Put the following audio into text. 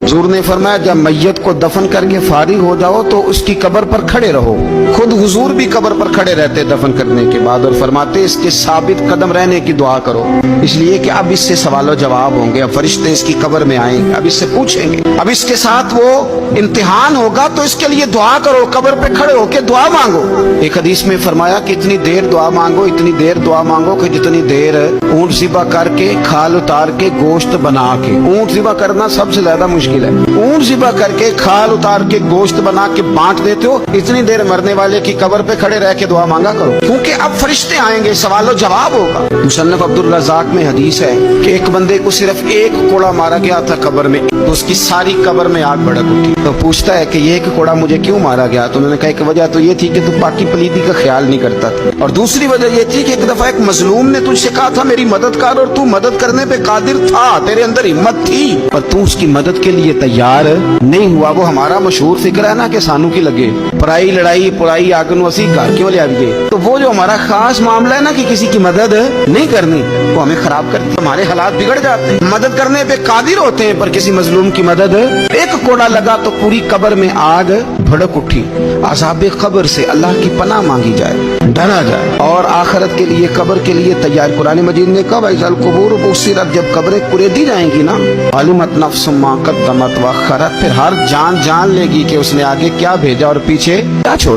हुजूर ने फरमाया जब मैयत को दफन करके फारिग हो जाओ तो उसकी कब्र पर खड़े रहो। खुद हुजूर भी कब्र पर खड़े रहते दफन करने के बाद और फरमाते इसके साबित कदम रहने की दुआ करो, इसलिए कि अब इससे सवाल जवाब होंगे, अब फरिश्ते इसकी कब्र में आएंगे, अब इससे पूछेंगे, अब इसके साथ वो इम्तिहान होगा, तो इसके लिए दुआ करो, कब्र पे खड़े होके दुआ मांगो। एक हदीस में फरमाया कि इतनी देर दुआ मांगो, इतनी देर दुआ मांगो कि जितनी देर ऊंट ज़िबा करके खाल उतार के गोश्त बना के, ऊंट ज़िबा करना सबसे ज्यादा मुश्किल है, ऊंट ज़िबा करके खाल उतार के गोश्त बना के बांट देते हो, इतनी देर मरने वाले की कब्र पे खड़े रह के दुआ मांगा करो, क्योंकि अब फरिश्ते आएंगे, सवाल जवाब होगा। मुसन्नफ अब्दुल रज़ाक में हदीस है कि एक बंदे को सिर्फ एक कोड़ा मारा गया था कब्र में, तो उसकी सारी कब्र में आग भड़क उठी। तो पूछता है कि ये एक कोड़ा मुझे क्यों मारा गया? तो उन्होंने कहा एक वजह तो ये थी कि तू पाकी पलीदी का ख्याल नहीं करता था, और दूसरी वजह ये थी कि एक दफा एक मजलूम ने तुझसे कहा था मेरी मदद कर, और तू मदद करने पे कादिर था, तेरे अंदर हिम्मत थी, पर तू उसकी मदद के लिए तैयार नहीं हुआ। वो हमारा मशहूर फिक्र है ना कि सानू की लगे पराई लड़ाई पुराई आगन वसी घर क्यों ले आइए। तो वो जो हमारा खास मामला है ना कि किसी की मदद नहीं करनी, वो हमें खराब करती है, हमारे हालात बिगड़ जाते हैं। मदद करने पे कादिर होते हैं पर किसी मजलूम की मदद, एक कोड़ा लगा तो पूरी कब्र में आग भड़क उठी। अज़ाबे कब्र से अल्लाह की पनाह मांगी जाए, डरा जाए और आखिरत के लिए कब्र के लिए तैयार। कुरान मजीद ने कहा इज़ल कुबूर बुसिरत, जब कब्रें कुरेदी जाएंगी ना, अलिमत नफ्सुम मा क़द्दमत व अख़रत, फिर हर जान जान लेगी कि उसने आगे क्या भेजा और पीछे क्या छोड़ा।